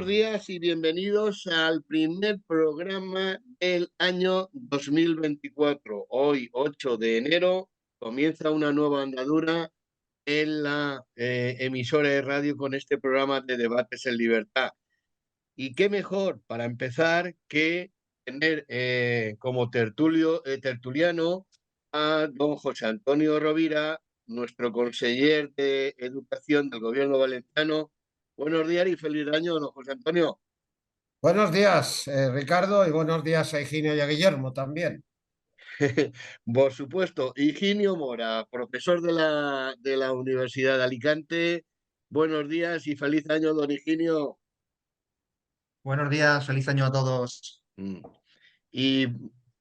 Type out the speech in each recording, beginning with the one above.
Buenos días y bienvenidos al primer programa del año 2024. Hoy, 8 de enero, comienza una nueva andadura en la emisora de radio con este programa de Debates en Libertad. Y qué mejor para empezar que tener como tertuliano a don José Antonio Rovira, nuestro conseller de Educación del Gobierno Valenciano. Buenos días y feliz año, don José Antonio. Buenos días, Ricardo, y buenos días a Higinio y a Guillermo también. Por supuesto, Higinio Mora, profesor de la Universidad de Alicante. Buenos días y feliz año, don Higinio. Buenos días, feliz año a todos. Mm. Y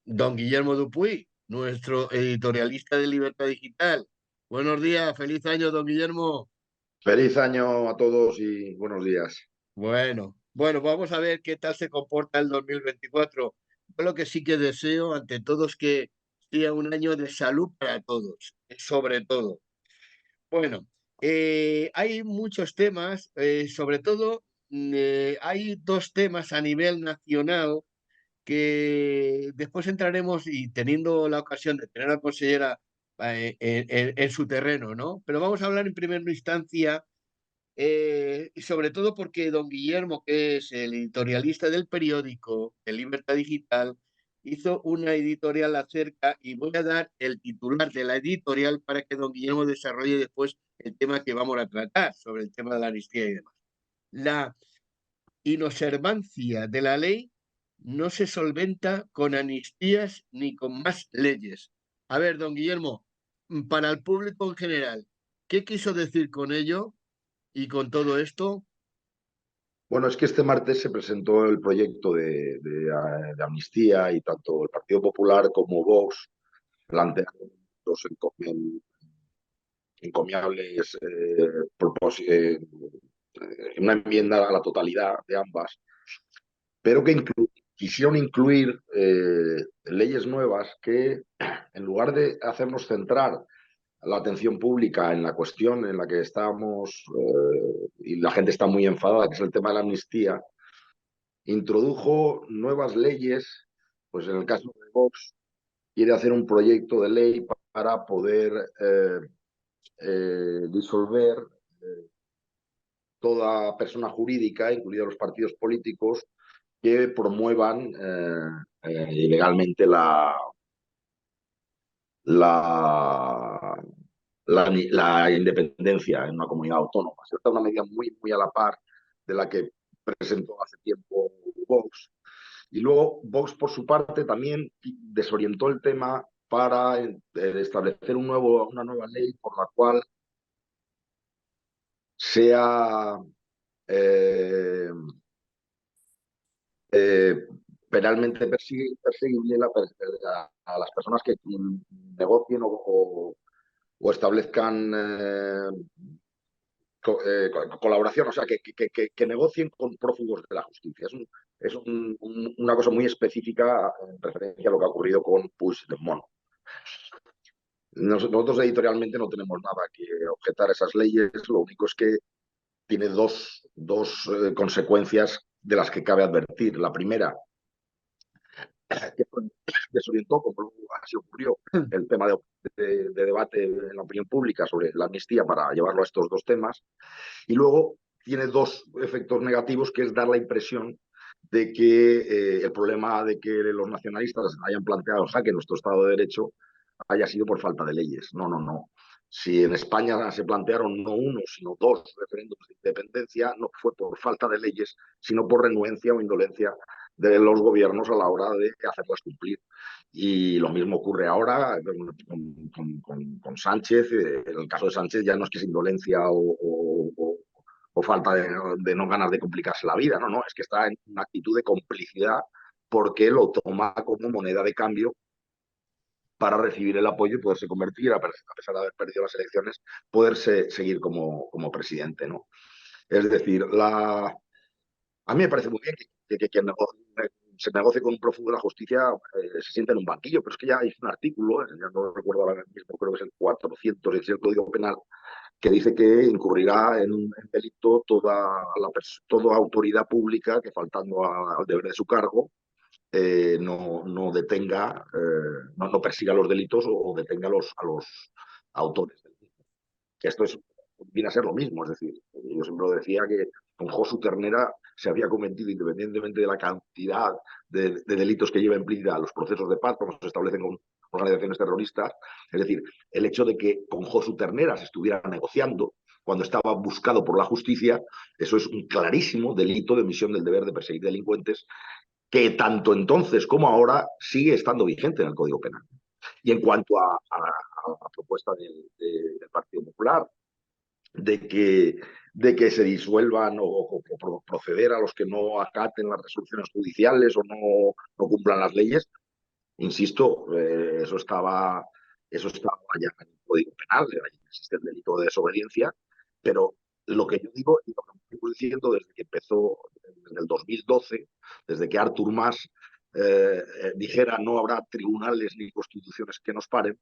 don Guillermo Dupuy, nuestro editorialista de Libertad Digital. Buenos días, feliz año, don Guillermo. Feliz año a todos y buenos días. Bueno, vamos a ver qué tal se comporta el 2024. Yo lo que sí que deseo ante todo es que sea un año de salud para todos, sobre todo. Bueno, hay muchos temas, sobre todo hay dos temas a nivel nacional que después entraremos y teniendo la ocasión de tener a la consellera en su terreno, ¿no? Pero vamos a hablar en primera instancia, y sobre todo porque don Guillermo, que es el editorialista del periódico de Libertad Digital, hizo una editorial acerca, y voy a dar el titular de la editorial para que don Guillermo desarrolle después el tema que vamos a tratar, sobre el tema de la amnistía y demás. La inobservancia de la ley no se solventa con amnistías ni con más leyes. A ver, don Guillermo, para el público en general, ¿qué quiso decir con ello y con todo esto? Bueno, es que este martes se presentó el proyecto de amnistía y tanto el Partido Popular como Vox plantearon dos encomiables una enmienda a la totalidad de ambas, pero que quisieron incluir leyes nuevas que, en lugar de hacernos centrar la atención pública en la cuestión en la que estamos y la gente está muy enfadada, que es el tema de la amnistía, introdujo nuevas leyes, pues en el caso de Vox, quiere hacer un proyecto de ley para poder disolver toda persona jurídica, incluidos los partidos políticos, que promuevan ilegalmente la, la independencia en una comunidad autónoma. Esta es una medida muy a la par de la que presentó hace tiempo Vox. Y luego Vox, por su parte, también desorientó el tema para establecer una nueva ley por la cual sea eh, eh, penalmente perseguible a las personas que negocien o establezcan colaboración, o sea, que negocien con prófugos de la justicia. Una cosa muy específica en referencia a lo que ha ocurrido con Puigdemont. Nosotros editorialmente no tenemos nada que objetar a esas leyes, lo único es que tiene dos consecuencias de las que cabe advertir. La primera, que desorientó, como así ocurrió, el tema de debate en la opinión pública sobre la amnistía para llevarlo a estos dos temas. Y luego tiene dos efectos negativos, que es dar la impresión de que el problema de que los nacionalistas hayan planteado jaque nuestro Estado de Derecho haya sido por falta de leyes. No, no, no. Si en España se plantearon no uno, sino dos referéndums de independencia, no fue por falta de leyes, sino por renuencia o indolencia de los gobiernos a la hora de hacerlas cumplir. Y lo mismo ocurre ahora con Sánchez. En el caso de Sánchez ya no es que es indolencia o falta de no ganas de complicarse la vida, no, es que está en una actitud de complicidad porque lo toma como moneda de cambio para recibir el apoyo y poderse convertir, a pesar de haber perdido las elecciones, poderse seguir como presidente, ¿no? Es decir, a mí me parece muy bien que se negocie con un prófugo de la justicia, se sienta en un banquillo, pero es que ya hay un artículo, ya no recuerdo ahora mismo, creo que es el 400 del Código Penal, que dice que incurrirá en delito toda autoridad pública que, faltando al deber de su cargo, no detenga, no persiga los delitos o detenga a los autores del mismo. Que esto viene a ser lo mismo, es decir, yo siempre lo decía que con Josu Ternera se había cometido, independientemente de la cantidad de delitos que lleva implícita los procesos de paz, como se establecen con organizaciones terroristas, es decir, el hecho de que con Josu Ternera se estuviera negociando cuando estaba buscado por la justicia, eso es un clarísimo delito de omisión del deber de perseguir delincuentes, que tanto entonces como ahora sigue estando vigente en el Código Penal. Y en cuanto a la propuesta del Partido Popular, de que se disuelvan o proceder a los que no acaten las resoluciones judiciales o no cumplan las leyes, insisto, eso estaba ya en el Código Penal, existe el delito de desobediencia, pero lo que yo digo y lo que estoy diciendo desde que empezó, desde el 2012, desde que Artur Mas dijera no habrá tribunales ni constituciones que nos paren,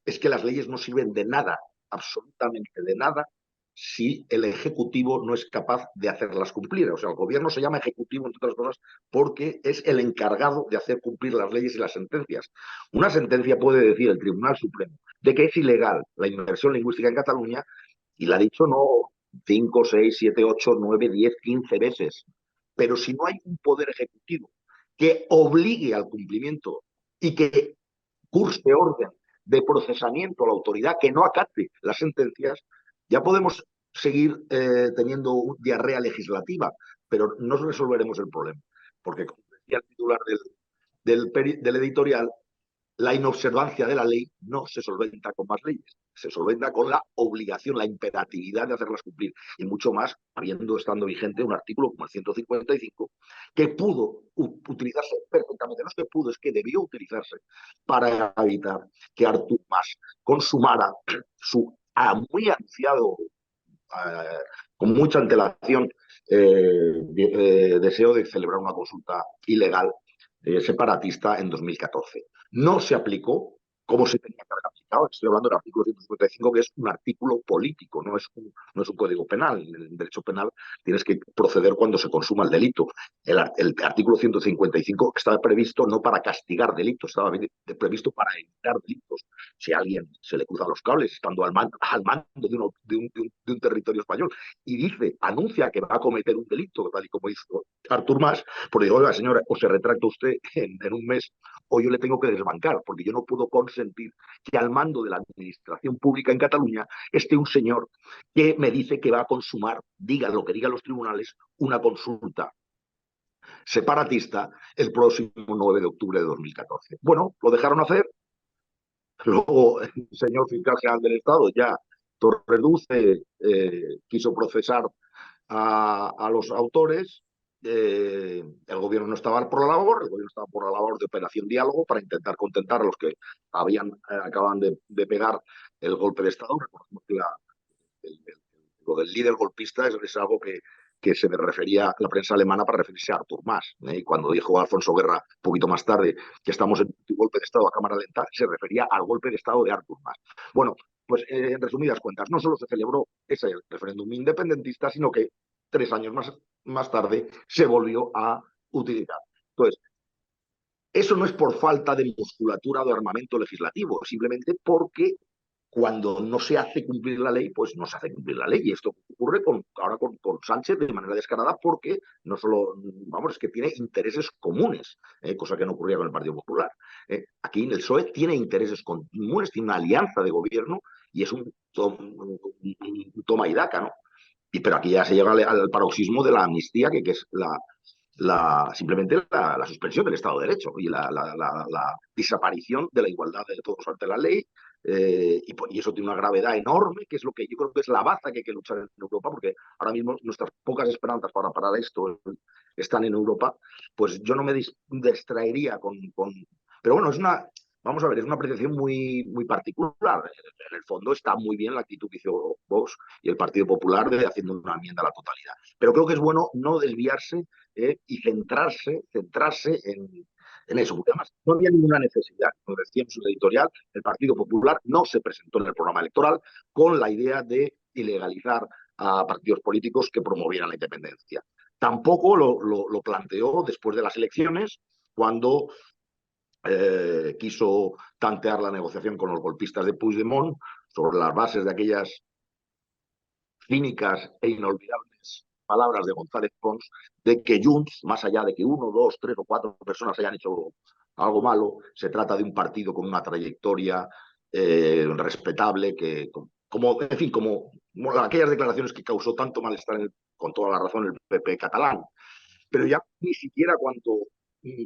es que las leyes no sirven de nada, absolutamente de nada, si el Ejecutivo no es capaz de hacerlas cumplir. O sea, el gobierno se llama Ejecutivo, entre otras cosas, porque es el encargado de hacer cumplir las leyes y las sentencias. Una sentencia puede decir el Tribunal Supremo de que es ilegal la inmersión lingüística en Cataluña, y la ha dicho no 5, 6, 7, 8, 9, 10, 15 veces. Pero si no hay un poder ejecutivo que obligue al cumplimiento y que curse orden de procesamiento a la autoridad que no acate las sentencias, ya podemos seguir teniendo diarrea legislativa, pero no resolveremos el problema. Porque, como decía el titular del editorial, la inobservancia de la ley no se solventa con más leyes, se solventa con la obligación, la imperatividad de hacerlas cumplir, y mucho más estando vigente un artículo como el 155, que pudo utilizarse perfectamente, no es que pudo, es que debió utilizarse para evitar que Artur Mas consumara su muy anunciado, con mucha antelación, deseo de celebrar una consulta ilegal separatista en 2014. No se aplicó como se tenía que haber aplicado. Estoy hablando del artículo 155, que es un artículo político, no es un código penal. En el derecho penal tienes que proceder cuando se consuma el delito. El artículo 155 estaba previsto no para castigar delitos, estaba previsto para evitar delitos. Si a alguien se le cruzan los cables estando al mando de un territorio español y anuncia que va a cometer un delito, tal y como hizo Artur Mas, pues digo, oiga, señora, o se retracta usted en un mes o yo le tengo que desbancar, porque yo no puedo consentir que al mando de la administración pública en Cataluña esté un señor que me dice que va a consumar, diga lo que digan los tribunales, una consulta separatista el próximo 9 de octubre de 2014. Bueno, lo dejaron hacer. Luego el señor fiscal general del Estado, ya Torreduce, quiso procesar a los autores. El gobierno no estaba por la labor, el gobierno estaba por la labor de operación diálogo para intentar contentar a los que acaban de pegar el golpe de Estado. Recordemos que lo del líder golpista es algo que se refería a la prensa alemana para referirse a Artur Mas. Y cuando dijo Alfonso Guerra, un poquito más tarde, que estamos en un golpe de Estado a cámara lenta, se refería al golpe de Estado de Artur Mas. Bueno, pues en resumidas cuentas, no solo se celebró ese referéndum independentista, sino que 3 años más tarde se volvió a utilizar. Entonces, eso no es por falta de musculatura o de armamento legislativo, simplemente porque cuando no se hace cumplir la ley, pues no se hace cumplir la ley. Y esto ocurre ahora con Sánchez de manera descarada, porque no solo, vamos, es que tiene intereses comunes, cosa que no ocurría con el Partido Popular. Aquí en el PSOE tiene intereses comunes, tiene una alianza de gobierno y es un toma y daca, ¿no? Pero aquí ya se llega al paroxismo de la amnistía, que es simplemente la suspensión del Estado de Derecho y la desaparición de la igualdad de todos ante la ley. Y eso tiene una gravedad enorme, que es lo que yo creo que es la baza que hay que luchar en Europa, porque ahora mismo nuestras pocas esperanzas para parar esto están en Europa. Pues yo no me distraería pero bueno, vamos a ver, es una apreciación muy, muy particular. En el fondo está muy bien la actitud que hizo Vox y el Partido Popular de haciendo una enmienda a la totalidad. Pero creo que es bueno no desviarse y centrarse en eso, porque además no había ninguna necesidad. Como decíamos en el editorial, el Partido Popular no se presentó en el programa electoral con la idea de ilegalizar a partidos políticos que promovieran la independencia. Tampoco lo planteó después de las elecciones, cuando quiso tantear la negociación con los golpistas de Puigdemont sobre las bases de aquellas cínicas e inolvidables palabras de González Pons, de que Junts, más allá de que uno, dos, tres o cuatro personas hayan hecho algo malo, se trata de un partido con una trayectoria respetable, que, como, en fin, como aquellas declaraciones que causó tanto malestar, con toda la razón, el PP catalán. Pero ya ni siquiera cuando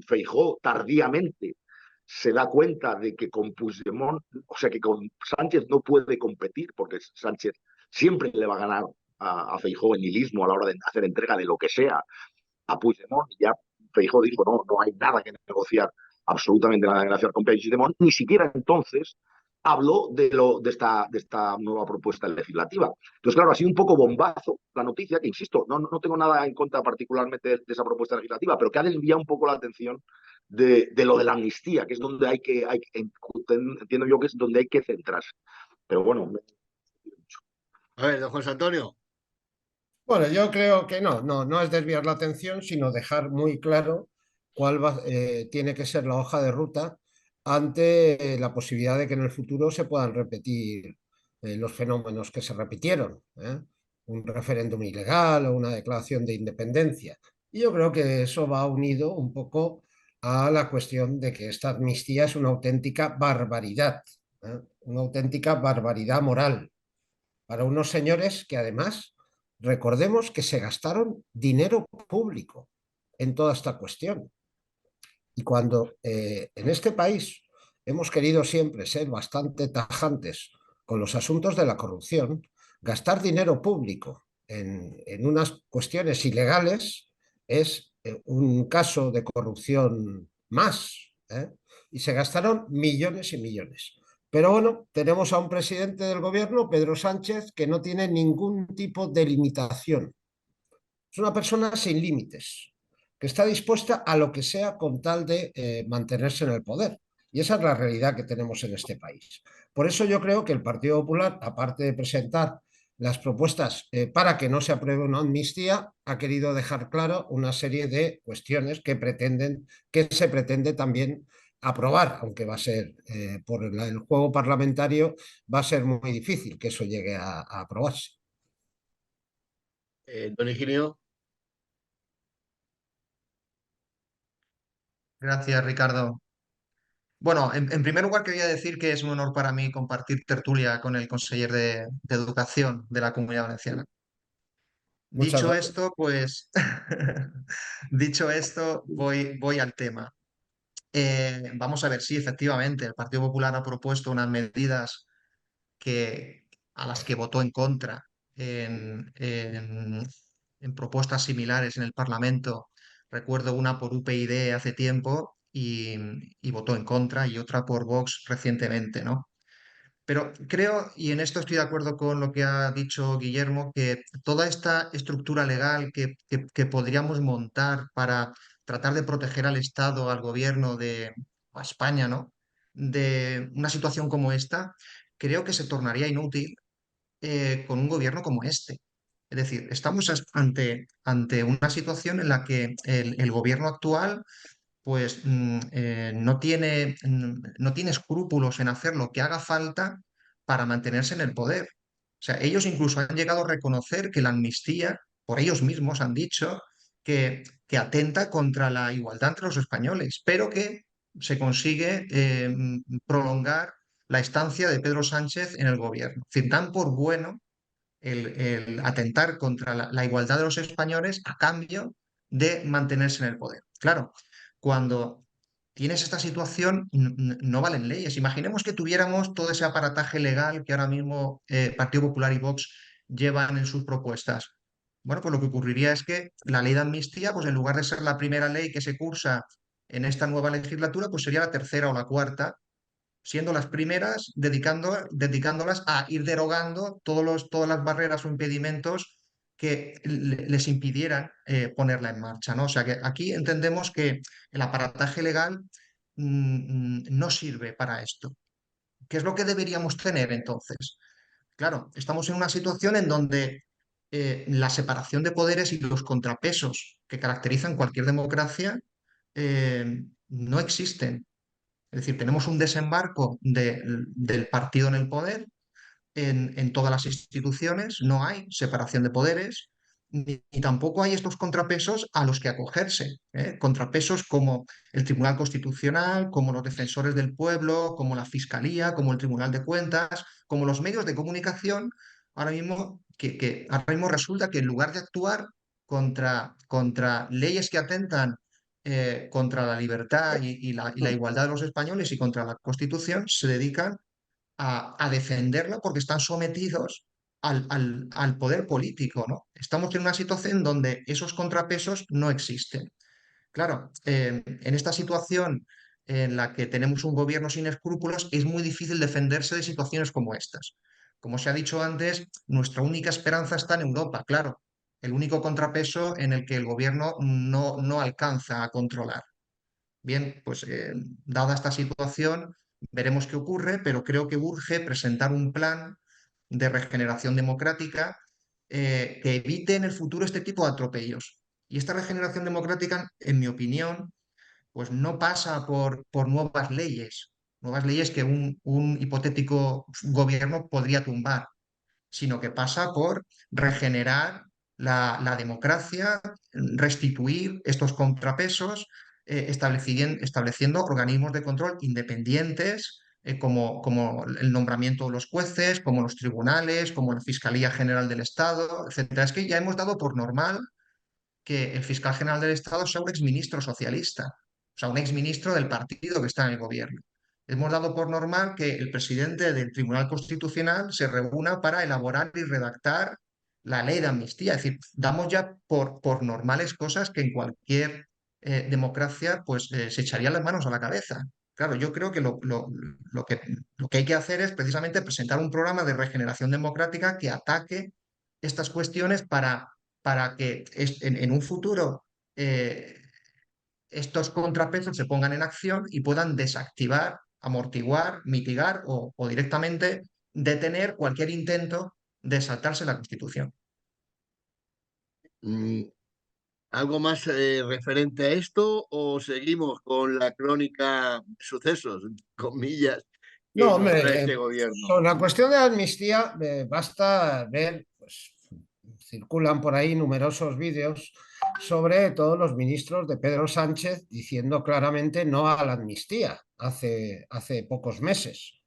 Feijóo tardíamente se da cuenta de que con Puigdemont, o sea, que con Sánchez no puede competir, porque Sánchez siempre le va a ganar a Feijóo en nihilismo a la hora de hacer entrega de lo que sea a Puigdemont. Y ya Feijóo dijo, no hay nada que negociar, absolutamente nada que negociar con Puigdemont. Ni siquiera entonces habló de esta nueva propuesta legislativa. Entonces, claro, ha sido un poco bombazo la noticia, que insisto, no tengo nada en contra particularmente de esa propuesta legislativa, pero que ha desviado un poco la atención de lo de la amnistía, que es donde entiendo yo que es donde hay que centrarse. Pero bueno. A ver, don José Antonio. Bueno, yo creo que no es desviar la atención, sino dejar muy claro tiene que ser la hoja de ruta ante la posibilidad de que en el futuro se puedan repetir los fenómenos que se repitieron, ¿eh? Un referéndum ilegal o una declaración de independencia. Y yo creo que eso va unido un poco a la cuestión de que esta amnistía es una auténtica barbaridad, ¿eh? Una auténtica barbaridad moral para unos señores que además, recordemos que se gastaron dinero público en toda esta cuestión. Y cuando en este país hemos querido siempre ser bastante tajantes con los asuntos de la corrupción, gastar dinero público en unas cuestiones ilegales es un caso de corrupción más, ¿eh? Y se gastaron millones y millones. Pero bueno, tenemos a un presidente del gobierno, Pedro Sánchez, que no tiene ningún tipo de limitación. Es una persona sin límites, que está dispuesta a lo que sea con tal de mantenerse en el poder. Y esa es la realidad que tenemos en este país. Por eso yo creo que el Partido Popular, aparte de presentar las propuestas para que no se apruebe una amnistía, ha querido dejar claro una serie de cuestiones que se pretende también aprobar, aunque va a ser por el juego parlamentario, va a ser muy difícil que eso llegue a aprobarse. Don Higinio. Gracias, Ricardo. Bueno, en primer lugar quería decir que es un honor para mí compartir tertulia con el conseller de Educación de la Comunidad Valenciana. Muchas Dicho gracias. esto, pues, dicho esto, voy al tema. Vamos a ver si efectivamente el Partido Popular ha propuesto unas medidas a las que votó en contra en, en- en propuestas similares en el Parlamento. Recuerdo una por UPyD hace tiempo y votó en contra, y otra por Vox recientemente, ¿no? Pero creo, y en esto estoy de acuerdo con lo que ha dicho Guillermo, que toda esta estructura legal que podríamos montar para tratar de proteger al Estado, al gobierno a España, ¿no? De una situación como esta, creo que se tornaría inútil con un gobierno como este. Es decir, estamos ante una situación en la que el gobierno actual pues no tiene escrúpulos en hacer lo que haga falta para mantenerse en el poder. O sea, ellos incluso han llegado a reconocer que la amnistía, por ellos mismos han dicho que atenta contra la igualdad entre los españoles, pero que se consigue prolongar la estancia de Pedro Sánchez en el gobierno. Es decir, dan por bueno el atentar contra la igualdad de los españoles a cambio de mantenerse en el poder. Claro, cuando tienes esta situación, no valen leyes. Imaginemos que tuviéramos todo ese aparataje legal que ahora mismo Partido Popular y Vox llevan en sus propuestas. Bueno, pues lo que ocurriría es que la ley de amnistía, pues en lugar de ser la primera ley que se cursa en esta nueva legislatura, pues sería la tercera o la cuarta, siendo las primeras, dedicándolas a ir derogando todas las barreras o impedimentos que les impidieran ponerla en marcha, ¿no? O sea que aquí entendemos que el aparataje legal no sirve para esto. ¿Qué es lo que deberíamos tener entonces? Claro, estamos en una situación en donde la separación de poderes y los contrapesos que caracterizan cualquier democracia no existen. Es decir, tenemos un desembarco del partido en el poder en todas las instituciones, no hay separación de poderes, ni tampoco hay estos contrapesos a los que acogerse. Contrapesos como el Tribunal Constitucional, como los defensores del pueblo, como la Fiscalía, como el Tribunal de Cuentas, como los medios de comunicación, ahora mismo, ahora mismo resulta que en lugar de actuar contra leyes que atentan contra la libertad y la igualdad de los españoles y contra la Constitución, se dedican a defenderla porque están sometidos al poder político, ¿no? Estamos en una situación donde esos contrapesos no existen. Claro, en esta situación en la que tenemos un gobierno sin escrúpulos, es muy difícil defenderse de situaciones como estas. Como se ha dicho antes, nuestra única esperanza está en Europa, claro, el único contrapeso en el que el gobierno no alcanza a controlar. Bien, pues dada esta situación, veremos qué ocurre, pero creo que urge presentar un plan de regeneración democrática que evite en el futuro este tipo de atropellos. Y esta regeneración democrática, en mi opinión, pues no pasa por nuevas leyes que un hipotético gobierno podría tumbar, sino que pasa por regenerar la democracia, restituir estos contrapesos, estableciendo organismos de control independientes, como el nombramiento de los jueces, como los tribunales, como la Fiscalía General del Estado, etcétera. Es que ya hemos dado por normal que el fiscal general del Estado sea un exministro socialista, o sea, un exministro del partido que está en el gobierno. Hemos dado por normal que el presidente del Tribunal Constitucional se reúna para elaborar y redactar la ley de amnistía. Es decir, damos ya por normales cosas que en cualquier democracia pues, se echarían las manos a la cabeza. Claro, yo creo que lo que hay que hacer es precisamente presentar un programa de regeneración democrática que ataque estas cuestiones para que en un futuro eh, estos contrapesos se pongan en acción y puedan desactivar, amortiguar, mitigar o directamente detener cualquier intento de saltarse la Constitución. Mm, ¿Algo más referente a esto o seguimos con la crónica de sucesos, comillas, que No, nos trae hombre, este gobierno? sobre la cuestión de la amnistía, basta ver, pues circulan por ahí numerosos vídeos sobre todos los ministros de Pedro Sánchez diciendo claramente no a la amnistía hace pocos meses.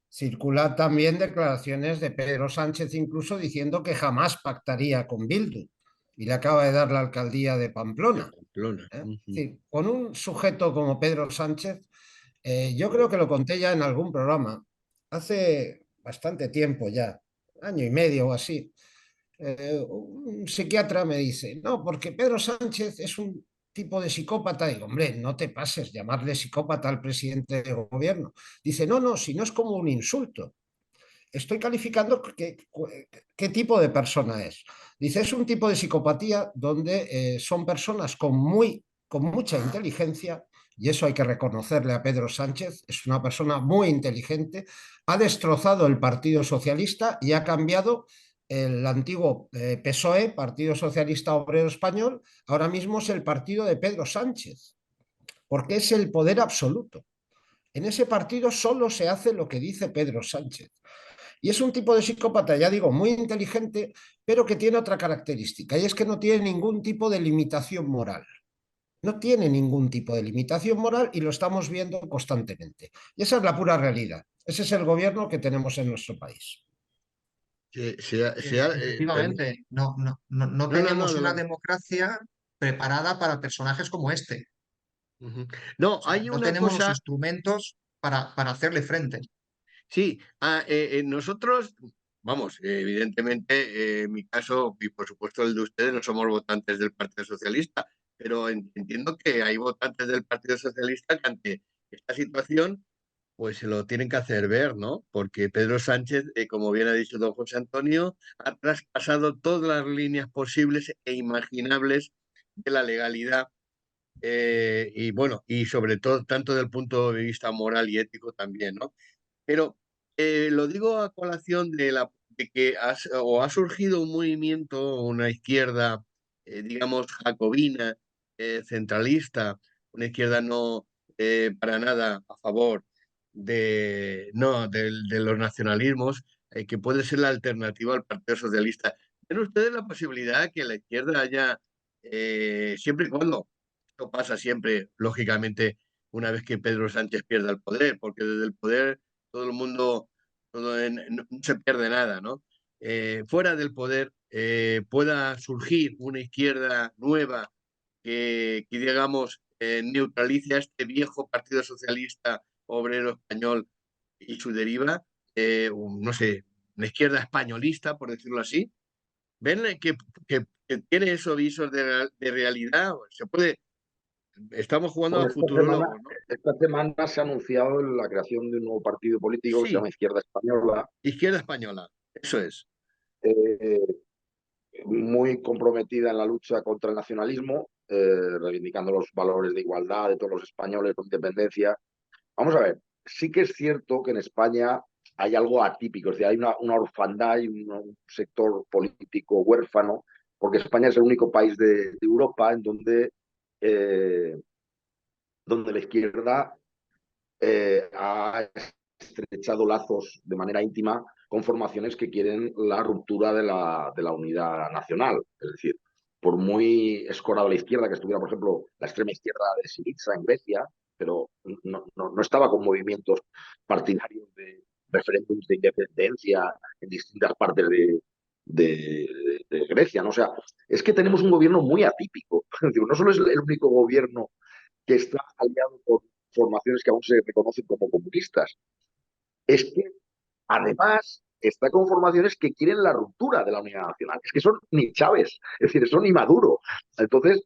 Circulan también declaraciones de Pedro Sánchez incluso diciendo que jamás pactaría con Bildu y le acaba de dar la alcaldía de De Pamplona. Pamplona. ¿Eh? Es Ujú. decir, con un sujeto como Pedro Sánchez, yo creo que lo conté ya en algún programa, hace bastante tiempo ya, año y medio o así. Un psiquiatra me dice, no, porque Pedro Sánchez es un tipo de psicópata. Digo, hombre, no te pases llamarle psicópata al presidente del gobierno. Dice, no, no, si no es como un insulto. Estoy calificando qué tipo de persona es. Dice, es un tipo de psicopatía donde son personas con mucha inteligencia, y eso hay que reconocerle a Pedro Sánchez, es una persona muy inteligente, ha destrozado el Partido Socialista y ha cambiado el antiguo PSOE, Partido Socialista Obrero Español, ahora mismo es el partido de Pedro Sánchez, porque es el poder absoluto. En ese partido solo se hace lo que dice Pedro Sánchez. Y es un tipo de psicópata, ya digo, muy inteligente, pero que tiene otra característica, y es que no tiene ningún tipo de limitación moral. No tiene ningún tipo de limitación moral y lo estamos viendo constantemente. Y esa es la pura realidad. Ese es el gobierno que tenemos en nuestro país. Efectivamente, no No, no, no, tenemos una adelante. democracia preparada para personajes como este. Ujú. No, O sea, hay no una tenemos los cosa, instrumentos para hacerle frente. sí, nosotros, vamos, evidentemente, en mi caso y por supuesto el de ustedes, no somos votantes del Partido Socialista, pero entiendo que hay votantes del Partido Socialista que ante esta situación pues se lo tienen que hacer ver, ¿no? Porque Pedro Sánchez, como bien ha dicho don José Antonio, ha traspasado todas las líneas posibles e imaginables de la legalidad y bueno, y sobre todo tanto del punto de vista moral y ético también, ¿no? Pero lo digo a colación de que o ha surgido un movimiento, una izquierda, digamos, jacobina, centralista, una izquierda no para nada a favor no, de los nacionalismos, que puede ser la alternativa al Partido Socialista. ¿Ven ustedes la posibilidad que la izquierda haya, siempre y cuando, esto pasa siempre, lógicamente, una vez que Pedro Sánchez pierda el poder, porque desde el poder todo el mundo, no se pierde nada, ¿no? Fuera del poder pueda surgir una izquierda nueva que digamos, neutralice a este viejo Partido Socialista Obrero Español y su deriva, no sé, una izquierda españolista, por decirlo así. ¿Ven que tiene esos visos de realidad? Se puede, estamos jugando a Bueno, futurólogos, ¿no? esta semana se ha anunciado la creación de un nuevo partido político que se Sí, llama Izquierda Española, izquierda española, eso es. eh, muy comprometida en la lucha contra el nacionalismo, reivindicando los valores de igualdad de todos los españoles con independencia. Vamos a ver, sí que es cierto que en España hay algo atípico, es decir, hay una orfandad y un sector político huérfano, porque España es el único país de Europa en eh, donde la izquierda ha estrechado lazos de manera íntima con formaciones que quieren la ruptura de la unidad nacional. Es decir, por muy escorada la izquierda que estuviera, por ejemplo, la extrema izquierda de Syriza en Grecia, pero no estaba con movimientos partidarios de referéndums de independencia en distintas partes de Grecia, ¿no? O sea, es que tenemos un gobierno muy atípico. No solo es el único gobierno que está aliado con formaciones que aún se reconocen como comunistas, es que además está con formaciones que quieren la ruptura de la unidad nacional. Es que son ni Chávez, es decir, son ni Maduro. Entonces,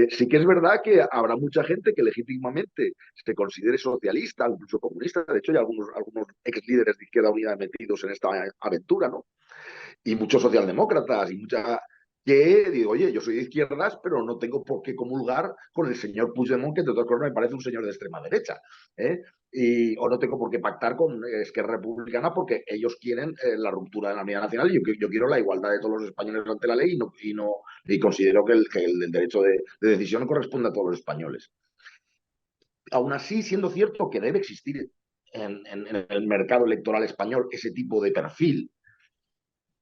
sí que es verdad que habrá mucha gente que legítimamente se considere socialista, incluso comunista. De hecho, hay algunos ex líderes de Izquierda Unida metidos en esta aventura, ¿no? Y muchos socialdemócratas y mucha que digo, oye, yo soy de izquierdas, pero no tengo por qué comulgar con el señor Puigdemont, que de todas formas me parece un señor de extrema derecha. ¿Eh? O no tengo por qué pactar con Esquerra Republicana porque ellos quieren la ruptura de la unidad nacional y yo quiero la igualdad de todos los españoles ante la ley y considero que el derecho de decisión corresponde a todos los españoles. Aún así, siendo cierto que debe existir en el mercado electoral español ese tipo de perfil,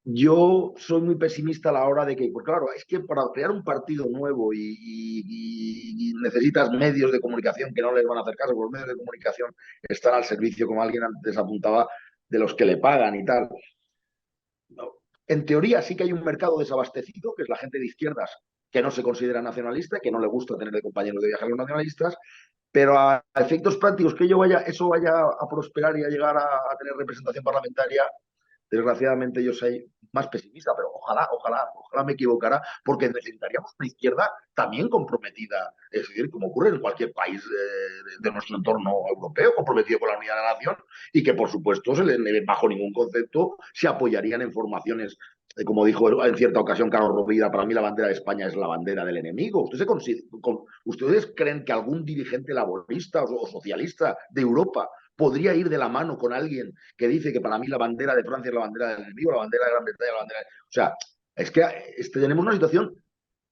yo soy muy pesimista a la hora de que, pues claro, es que para crear un partido nuevo y necesitas medios de comunicación que no les van a hacer caso, porque los medios de comunicación están al servicio, como alguien antes apuntaba, de los que le pagan y tal. No. En teoría sí que hay un mercado desabastecido, que es la gente de izquierdas que no se considera nacionalista, que no le gusta tener de compañeros de viaje a los nacionalistas, pero a efectos prácticos que eso vaya a prosperar y a llegar a tener representación parlamentaria. Desgraciadamente yo soy más pesimista, pero ojalá me equivocara, porque necesitaríamos una izquierda también comprometida, es decir, como ocurre en cualquier país de nuestro entorno europeo, comprometido con la unidad de la nación y que, por supuesto, bajo ningún concepto se apoyarían en formaciones. Como dijo en cierta ocasión Carlos Rovira, para mí la bandera de España es la bandera del enemigo. ¿Ustedes creen que algún dirigente laborista o socialista de Europa podría ir de la mano con alguien que dice que para mí la bandera de Francia es la bandera del enemigo, la bandera de Gran Bretaña, la bandera O sea, es que tenemos una situación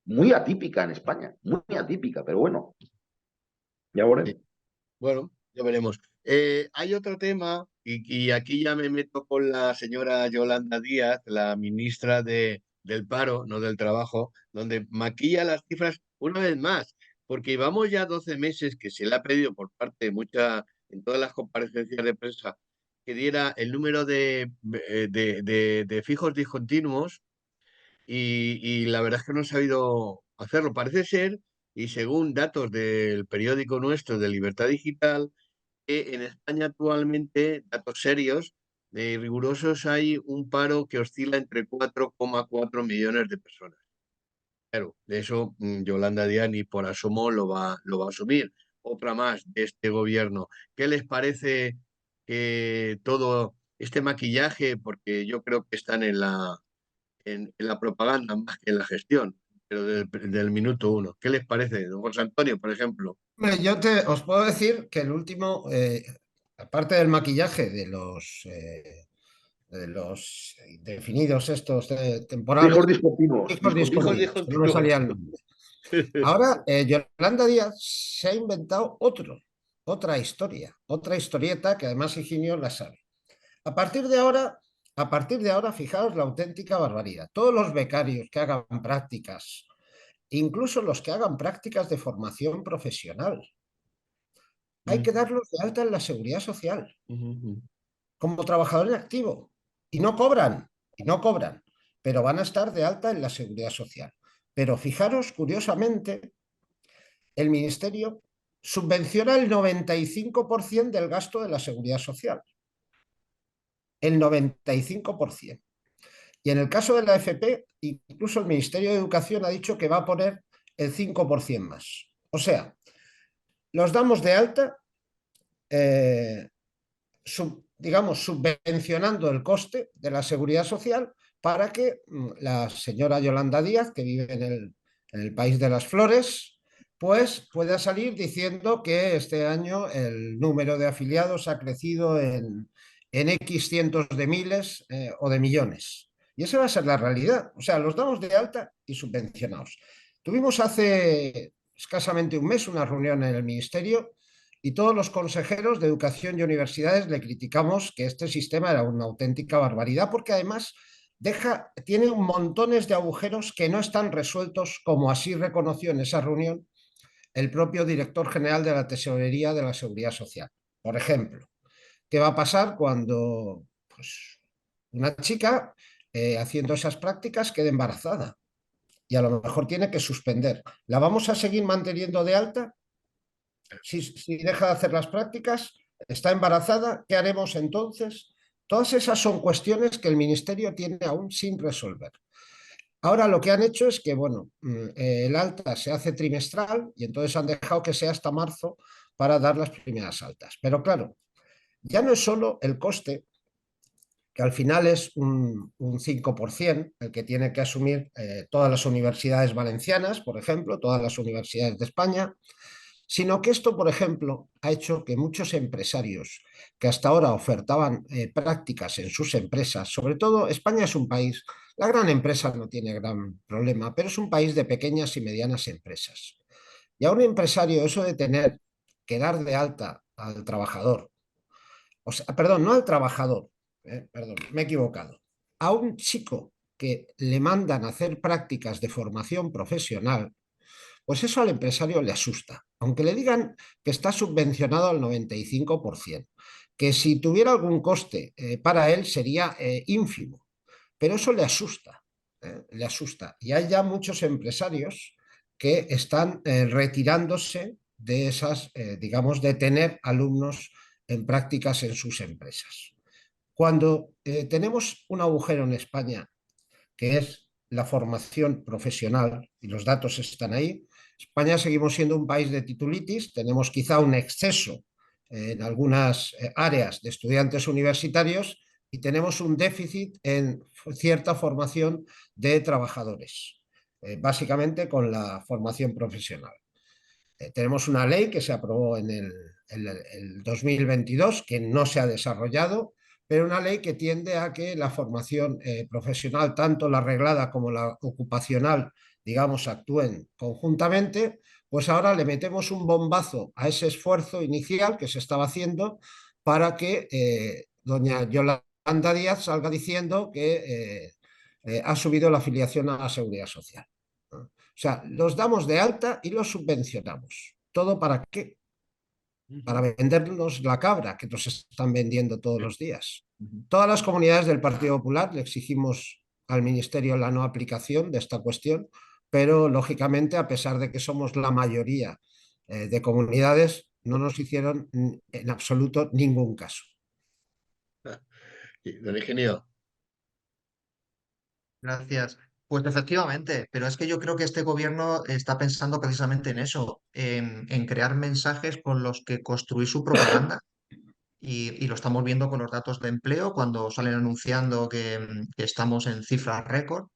muy atípica en España, muy atípica, pero bueno, ya veremos. Sí. Bueno, ya veremos. Hay otro tema, y aquí ya me meto con la señora Yolanda Díaz, la ministra del Paro, no del Trabajo, donde maquilla las cifras una vez más, porque vamos ya 12 meses que se le ha pedido por parte de en todas las comparecencias de prensa, que diera el número de fijos discontinuos, y la verdad es que no he sabido hacerlo. Parece ser, y según datos del periódico nuestro de Libertad Digital, que en España actualmente, datos serios y rigurosos, hay un paro que oscila entre 4,4 millones de personas. Claro, de eso Yolanda Díaz ni por asomo lo va a asumir. Otra más de este gobierno. ¿Qué les parece que todo este maquillaje? Porque yo creo que están en la propaganda más que en la gestión, pero del minuto uno. ¿Qué les parece, don José Antonio, por ejemplo? Hombre, os puedo decir que el último, aparte del maquillaje los indefinidos estos temporales, Fijos discontinuos, hijos Hijos discontinuos. discontinuos, que no me salía discontinuos. el nombre. Ahora, Yolanda Díaz se ha inventado otra historia, otra historieta que además Higinio la sabe. A partir de ahora, a partir de ahora, fijaos la auténtica barbaridad. Todos los becarios que hagan prácticas, incluso los que hagan prácticas de formación profesional, hay que darlos de alta en la seguridad social como trabajadores activos y no cobran, pero van a estar de alta en la seguridad social. Pero fijaros, curiosamente, el Ministerio subvenciona el 95% del gasto de la seguridad social. El 95%. Y en el caso de la FP, incluso el Ministerio de Educación ha dicho que va a poner el 5% más. O sea, los damos de alta, digamos, subvencionando el coste de la seguridad social para que la señora Yolanda Díaz, que vive en el país de las flores, pues pueda salir diciendo que este año el número de afiliados ha crecido en X cientos de miles o de millones. Y esa va a ser la realidad. O sea, los damos de alta y subvencionados. Tuvimos hace escasamente un mes una reunión en el Ministerio y todos los consejeros de educación y universidades le criticamos que este sistema era una auténtica barbaridad porque además tiene montones de agujeros que no están resueltos, como así reconoció en esa reunión el propio director general de la Tesorería de la Seguridad Social. Por ejemplo, ¿qué va a pasar cuando pues, una chica haciendo esas prácticas quede embarazada y a lo mejor tiene que suspender? ¿La vamos a seguir manteniendo de alta? Si deja de hacer las prácticas, está embarazada, ¿qué haremos entonces? Todas esas son cuestiones que el Ministerio tiene aún sin resolver. Ahora lo que han hecho es que, bueno, el alta se hace trimestral y entonces han dejado que sea hasta marzo para dar las primeras altas. Pero claro, ya no es solo el coste, que al final es un 5% el que tiene que asumir todas las universidades valencianas, por ejemplo, todas las universidades de España, sino que esto, por ejemplo, ha hecho que muchos empresarios que hasta ahora ofertaban prácticas en sus empresas, sobre todo España es un país, la gran empresa no tiene gran problema, pero es un país de pequeñas y medianas empresas. Y a un empresario eso de tener que dar de alta al trabajador, o sea, perdón, no al trabajador, perdón, me he equivocado, a un chico que le mandan a hacer prácticas de formación profesional, pues eso al empresario le asusta, aunque le digan que está subvencionado al 95%, que si tuviera algún coste para él sería ínfimo, pero eso le asusta, le asusta. Y hay ya muchos empresarios que están retirándose de esas, digamos, de tener alumnos en prácticas en sus empresas. Cuando tenemos un agujero en España, que es la formación profesional, y los datos están ahí, España seguimos siendo un país de titulitis, tenemos quizá un exceso en algunas áreas de estudiantes universitarios y tenemos un déficit en cierta formación de trabajadores, básicamente con la formación profesional. Tenemos una ley que se aprobó en el 2022 que no se ha desarrollado, pero una ley que tiende a que la formación profesional, tanto la reglada como la ocupacional, digamos, actúen conjuntamente, pues ahora le metemos un bombazo a ese esfuerzo inicial que se estaba haciendo para que doña Yolanda Díaz salga diciendo que ha subido la afiliación a la Seguridad Social. O sea, los damos de alta y los subvencionamos. ¿Todo para qué? Para vendernos la cabra que nos están vendiendo todos los días. Todas las comunidades del Partido Popular le exigimos al Ministerio la no aplicación de esta cuestión, pero lógicamente, a pesar de que somos la mayoría de comunidades, no nos hicieron en absoluto ningún caso. Don Ingenio. Gracias. Pues efectivamente, pero es que yo creo que este gobierno está pensando precisamente en eso, en crear mensajes con los que construir su propaganda. Y lo estamos viendo con los datos de empleo cuando salen anunciando que estamos en cifras récord,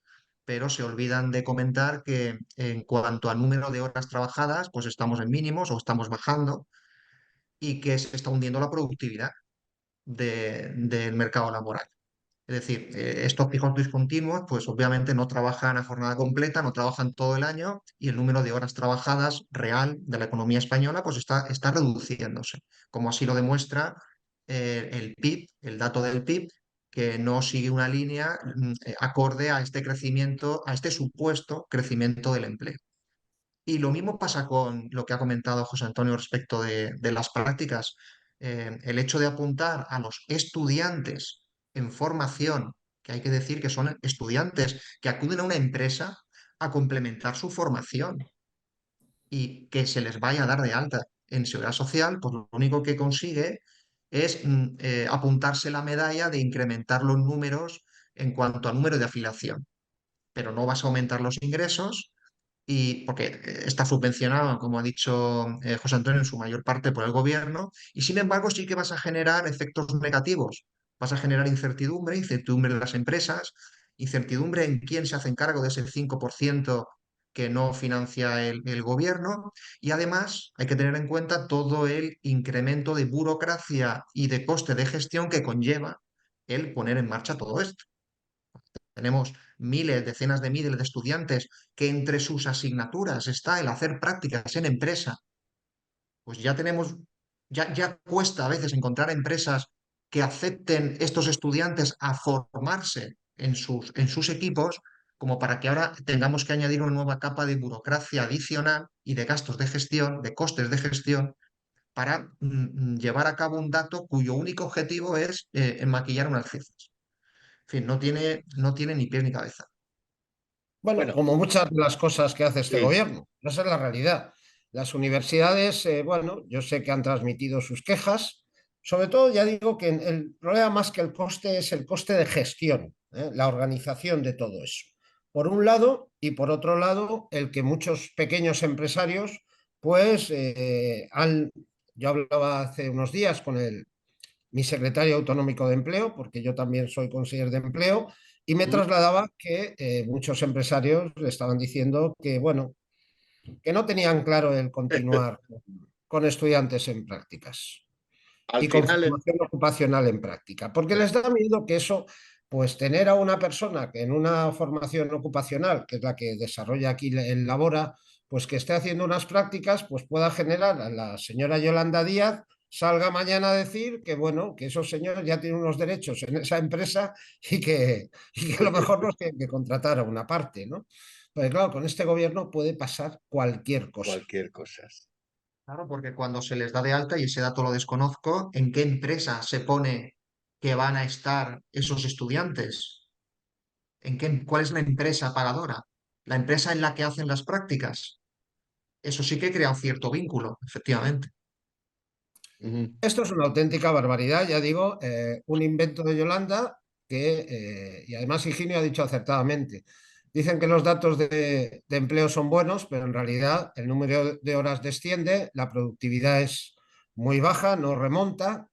pero se olvidan de comentar que en cuanto a número de horas trabajadas, pues estamos en mínimos o estamos bajando y que se está hundiendo la productividad del mercado laboral. Es decir, estos fijos discontinuos, pues obviamente no trabajan a jornada completa, no trabajan todo el año y el número de horas trabajadas real de la economía española pues está reduciéndose, como así lo demuestra el PIB, el dato del PIB, que no sigue una línea acorde a este crecimiento, a este supuesto crecimiento del empleo. Y lo mismo pasa con lo que ha comentado José Antonio respecto de las prácticas. El hecho de apuntar a los estudiantes en formación, que hay que decir que son estudiantes que acuden a una empresa a complementar su formación y que se les vaya a dar de alta en seguridad social, pues lo único que consigue es apuntarse la medalla de incrementar los números en cuanto a número de afiliación, pero no vas a aumentar los ingresos y porque está subvencionado, como ha dicho José Antonio, en su mayor parte por el gobierno, y sin embargo sí que vas a generar efectos negativos. Vas a generar incertidumbre, incertidumbre en las empresas, incertidumbre en quién se hace cargo de ese 5% que no financia el gobierno, y además hay que tener en cuenta todo el incremento de burocracia y de coste de gestión que conlleva el poner en marcha todo esto. Tenemos miles, decenas de miles de estudiantes que entre sus asignaturas está el hacer prácticas en empresa. Pues ya tenemos, ya cuesta a veces encontrar empresas que acepten estos estudiantes a formarse en sus equipos, como para que ahora tengamos que añadir una nueva capa de burocracia adicional y de gastos de gestión, de costes de gestión, para llevar a cabo un dato cuyo único objetivo es maquillar unas cifras. En fin, no tiene ni pies ni cabeza. Bueno, Bueno, como muchas de las cosas que hace este sí, gobierno, esa es la realidad. Las universidades, bueno, yo sé que han transmitido sus quejas, sobre todo ya digo que el problema más que el coste es el coste de gestión, la organización de todo eso. Por un lado, y por otro lado, el que muchos pequeños empresarios, pues, yo hablaba hace unos días con mi secretario autonómico de empleo, porque yo también soy consejero de empleo, y me mm, trasladaba que muchos empresarios le estaban diciendo que, bueno, que no tenían claro el continuar con estudiantes en prácticas al y con final, formación ocupacional en práctica, porque les claro, da miedo que eso, pues tener a una persona que en una formación ocupacional, que es la que desarrolla aquí el Labora, pues que esté haciendo unas prácticas, pues pueda generar a la señora Yolanda Díaz salga mañana a decir que bueno, que esos señores ya tienen unos derechos en esa empresa y que a lo mejor los tienen que contratar a una parte, ¿no? Pues claro, con este gobierno puede pasar cualquier cosa. cualquier cosa. Claro, porque cuando se les da de alta, y ese dato lo desconozco, ¿en qué empresa se pone que van a estar esos estudiantes? ¿Cuál es la empresa pagadora? ¿La empresa en la que hacen las prácticas? Eso sí que crea un cierto vínculo, efectivamente. Ujú. Esto es una auténtica barbaridad, ya digo, un invento de Yolanda que, y además Higinio ha dicho acertadamente, dicen que los datos de empleo son buenos, pero en realidad el número de horas desciende, la productividad es muy baja, no remonta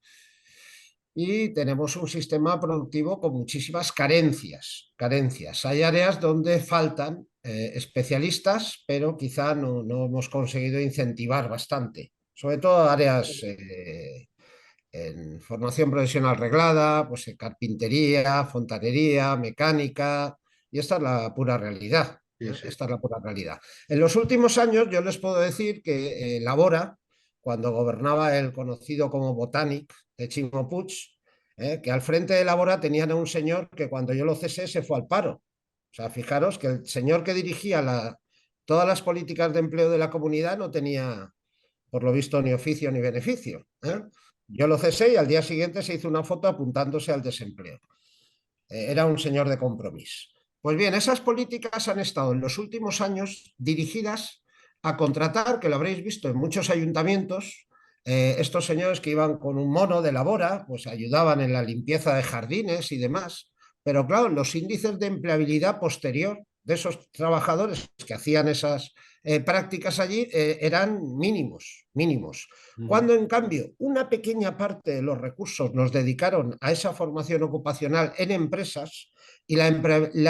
y tenemos un sistema productivo con muchísimas carencias. Carencias. Hay áreas donde faltan especialistas, pero quizá no hemos conseguido incentivar bastante. Sobre todo áreas en formación profesional reglada, pues en carpintería, fontanería, mecánica, y esta es la pura realidad. Sí, sí. Esta es la pura realidad. En los últimos años yo les puedo decir que Labora, cuando gobernaba el conocido como Botanic de Chimo Puig, que al frente de Labora tenían a un señor que cuando yo lo cesé se fue al paro. O sea, fijaros que el señor que dirigía todas las políticas de empleo de la comunidad no tenía, por lo visto, ni oficio ni beneficio. Claro. Yo lo cesé y al día siguiente se hizo una foto apuntándose al desempleo. Era un señor de compromiso. Pues bien, esas políticas han estado en los últimos años dirigidas a contratar, que lo habréis visto en muchos ayuntamientos, estos señores que iban con un mono de labora, pues ayudaban en la limpieza de jardines y demás. Pero claro, los índices de empleabilidad posterior de esos trabajadores que hacían esas prácticas allí eran mínimos, mínimos. Ujú. Cuando en cambio una pequeña parte de los recursos los dedicaron a esa formación ocupacional en empresas y la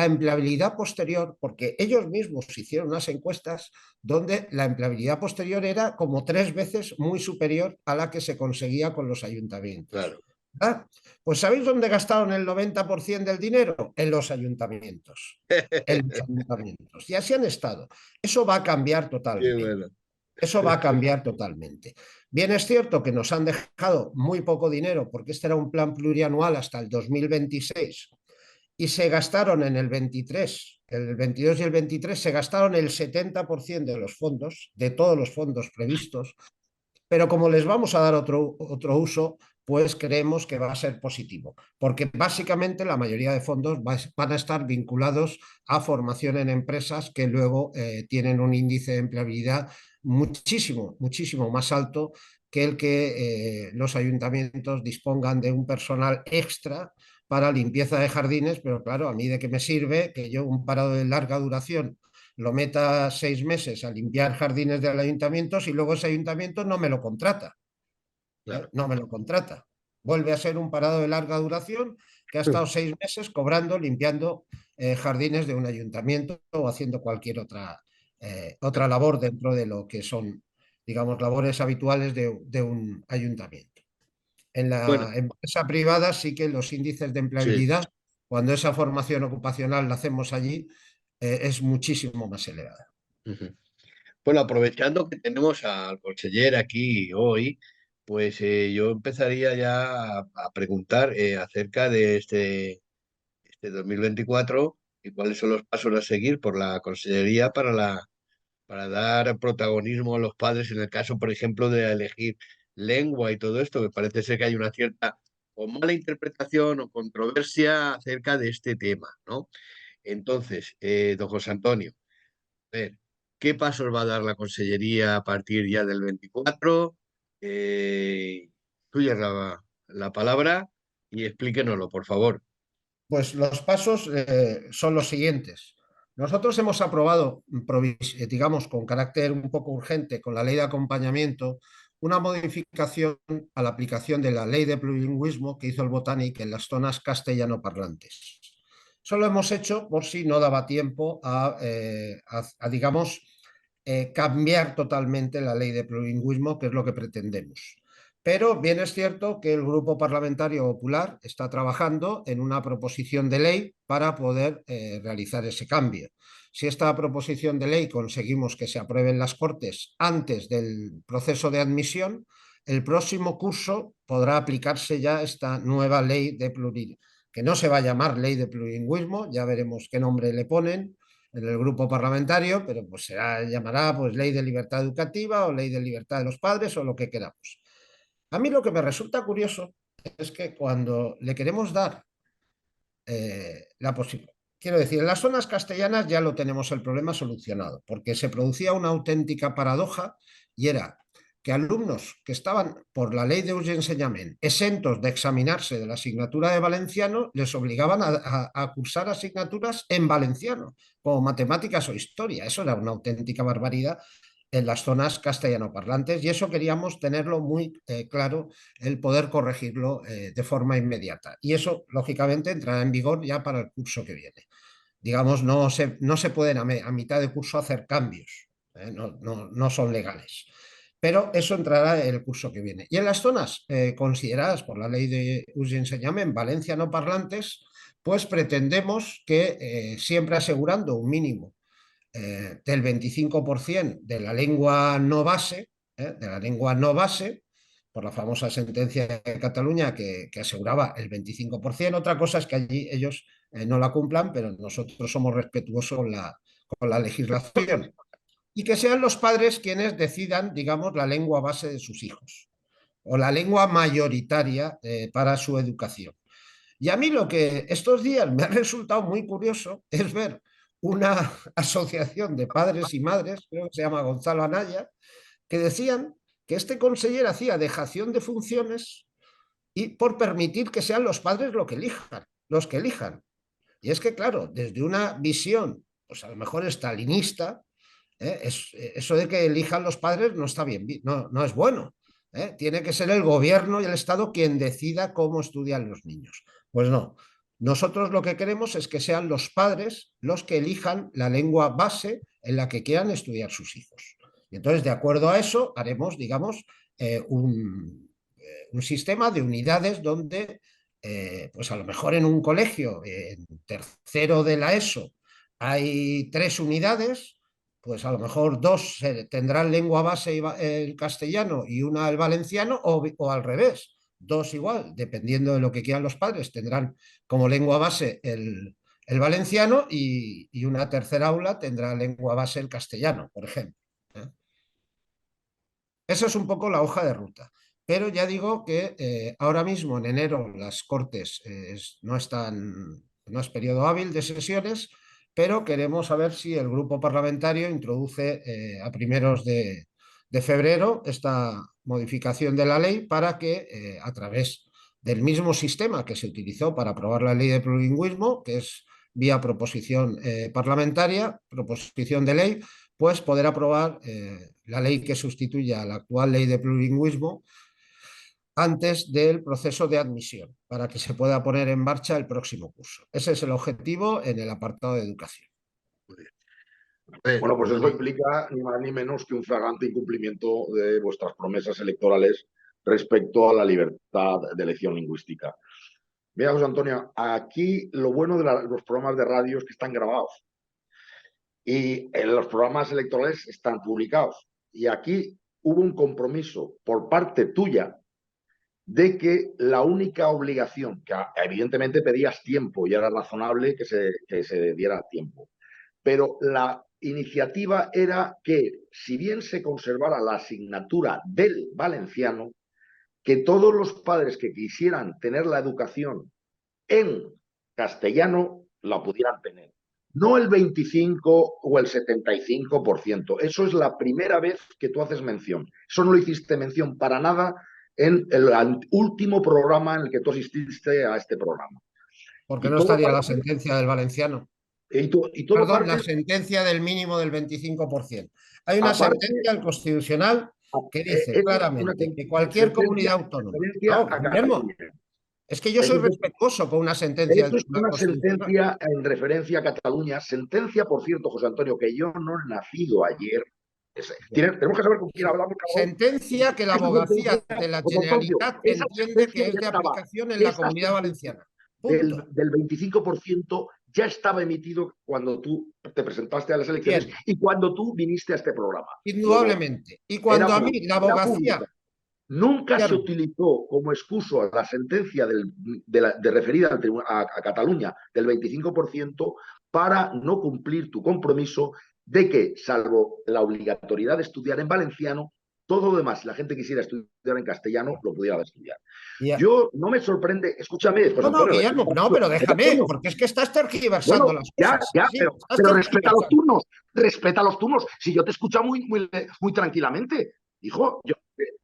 empleabilidad posterior, porque ellos mismos hicieron unas encuestas donde la empleabilidad posterior era como 3 veces muy superior a la que se conseguía con los ayuntamientos. Claro. ¿Ah? Pues ¿sabéis dónde gastaron el 90% del dinero? En los ayuntamientos. En los ayuntamientos. Y así han estado. Eso va a cambiar Qué totalmente. bueno. Eso va a cambiar totalmente. Bien es cierto que nos han dejado muy poco dinero porque este era un plan plurianual hasta el 2026 y se gastaron en el 23, el 22 y el 23 se gastaron el 70% de los fondos, de todos los fondos previstos, pero como les vamos a dar otro uso, pues creemos que va a ser positivo, porque básicamente la mayoría de fondos van a estar vinculados a formación en empresas que luego tienen un índice de empleabilidad muchísimo, muchísimo más alto que el que los ayuntamientos dispongan de un personal extra para limpieza de jardines, pero claro, a mí de qué me sirve que yo un parado de larga duración lo meta 6 meses a limpiar jardines del ayuntamiento si luego ese ayuntamiento no me lo contrata. Claro. No me lo contrata. Vuelve a ser un parado de larga duración que ha estado 6 meses cobrando, limpiando jardines de un ayuntamiento o haciendo cualquier otra labor dentro de lo que son, digamos, labores habituales de un ayuntamiento. En Bueno, la empresa privada sí que los índices de sí. empleabilidad, cuando esa formación ocupacional la hacemos allí, es muchísimo más elevada. Ujú. Bueno, aprovechando que tenemos al conseller aquí hoy, pues yo empezaría ya a preguntar acerca de este 2024 y cuáles son los pasos a seguir por la consellería para dar protagonismo a los padres en el caso, por ejemplo, de elegir lengua y todo esto, que parece ser que hay una cierta o mala interpretación o controversia acerca de este tema, ¿no? Entonces, don José Antonio, a ver, ¿qué pasos va a dar la consellería a partir ya del 24? Tuya la palabra y explíquenoslo, por favor. Pues los pasos son los siguientes. Nosotros hemos aprobado, digamos, con carácter un poco urgente, con la ley de acompañamiento, una modificación a la aplicación de la ley de plurilingüismo que hizo el Botanic en las zonas castellano parlantes. Eso lo hemos hecho por si no daba tiempo digamos, cambiar totalmente la ley de plurilingüismo, que es lo que pretendemos. Pero bien es cierto que el Grupo Parlamentario Popular está trabajando en una proposición de ley para poder realizar ese cambio. Si esta proposición de ley conseguimos que se apruebe en las Cortes antes del proceso de admisión, el próximo curso podrá aplicarse ya esta nueva ley de plurilingüismo, que no se va a llamar ley de plurilingüismo, ya veremos qué nombre le ponen en el grupo parlamentario, pero pues llamará pues ley de libertad educativa o ley de libertad de los padres o lo que queramos. A mí lo que me resulta curioso es que cuando le queremos dar la posibilidad, quiero decir, en las zonas castellanas ya lo tenemos el problema solucionado, porque se producía una auténtica paradoja y era que alumnos que estaban por la ley de ús enseñament exentos de examinarse de la asignatura de valenciano les obligaban a cursar asignaturas en valenciano, como matemáticas o historia. Eso era una auténtica barbaridad en las zonas castellanoparlantes y eso queríamos tenerlo muy claro, el poder corregirlo de forma inmediata. Y eso, lógicamente, entrará en vigor ya para el curso que viene. Digamos, no se pueden a mitad de curso hacer cambios, no son legales. Pero eso entrará en el curso que viene. Y en las zonas consideradas por la ley de ús i ensenyament valenciano parlantes, pues pretendemos que siempre asegurando un mínimo del 25% de la lengua no base, por la famosa sentencia de Cataluña que aseguraba el 25%. Otra cosa es que allí ellos no la cumplan, pero nosotros somos respetuosos con la legislación. Y que sean los padres quienes decidan, digamos, la lengua base de sus hijos o la lengua mayoritaria para su educación. Y a mí lo que estos días me ha resultado muy curioso es ver una asociación de padres y madres, creo que se llama Gonzalo Anaya, que decían que este conseller hacía dejación de funciones y por permitir que sean los padres los que elijan. Y es que, claro, desde una visión, pues a lo mejor estalinista, eso de que elijan los padres no está bien, no es bueno. Tiene que ser el gobierno y el Estado quien decida cómo estudian los niños. Pues no. Nosotros lo que queremos es que sean los padres los que elijan la lengua base en la que quieran estudiar sus hijos. Y entonces, de acuerdo a eso, haremos, digamos, un sistema de unidades donde, pues a lo mejor en un colegio, en tercero de la ESO, hay 3 unidades, pues a lo mejor 2 tendrán lengua base el castellano y una el valenciano, o al revés, 2 igual, dependiendo de lo que quieran los padres, tendrán como lengua base el valenciano y una tercera aula tendrá lengua base el castellano, por ejemplo. ¿Eh? Eso es un poco la hoja de ruta. Pero ya digo que ahora mismo en enero las Cortes no es periodo hábil de sesiones, pero queremos saber si el grupo parlamentario introduce a primeros de febrero esta modificación de la ley para que a través del mismo sistema que se utilizó para aprobar la ley de plurilingüismo, que es vía proposición parlamentaria, proposición de ley, pues poder aprobar la ley que sustituya a la actual ley de plurilingüismo antes del proceso de admisión, para que se pueda poner en marcha el próximo curso. Ese es el objetivo en el apartado de educación. Bueno, pues eso implica ni más ni menos que un flagrante incumplimiento de vuestras promesas electorales respecto a la libertad de elección lingüística. Mira, José Antonio, aquí lo bueno de los programas de radio es que están grabados y los programas electorales están publicados. Y aquí hubo un compromiso por parte tuya de que la única obligación, que evidentemente pedías tiempo y era razonable que se diera tiempo, pero la iniciativa era que, si bien se conservara la asignatura del valenciano, que todos los padres que quisieran tener la educación en castellano la pudieran tener. No el 25 o el 75%. Eso es la primera vez que tú haces mención. Eso no lo hiciste mención para nada en el último programa en el que tú asististe a este programa. Porque Y no todo estaría la parte, sentencia del valenciano. y todo Perdón, la parte, sentencia del mínimo del 25%. Hay una aparte, sentencia del Constitucional que dice es una claramente que cualquier sentencia comunidad de autónoma. referencia No, a Guillermo, Cataluña. es que yo soy respetuoso con una sentencia Eso del es Tribunal una Constitucional. sentencia en referencia a Cataluña. Sentencia, por cierto, José Antonio, que yo no he nacido ayer. Tenemos que saber con quién Sí. hablamos cada uno. Sentencia que la Esa sentencia, abogacía de la José Antonio, Generalitat esa entiende sentencia que es ya de estaba. aplicación en la Esa Comunidad sentencia Valenciana. Punto. del 25% ya estaba emitido cuando tú te presentaste a las elecciones Bien, y cuando tú viniste a este programa. Luego, indudablemente. Y era cuando a mí la pública, era pública. abogacía, Nunca se Guillermo, utilizó como excuso a la sentencia de referida a Cataluña del 25% para no cumplir tu compromiso de que, salvo la obligatoriedad de estudiar en valenciano, todo lo demás, la gente quisiera estudiar en castellano, lo pudiera estudiar. ya. Yo no me sorprende, escúchame, José No, no, Antonio, Guillermo, no, pero José déjame, Antonio, porque es que estás tergiversando bueno, las ya, cosas. ya, Sí, estás pero tergiversando. respeta los turnos. Si yo te escucho muy tranquilamente, hijo,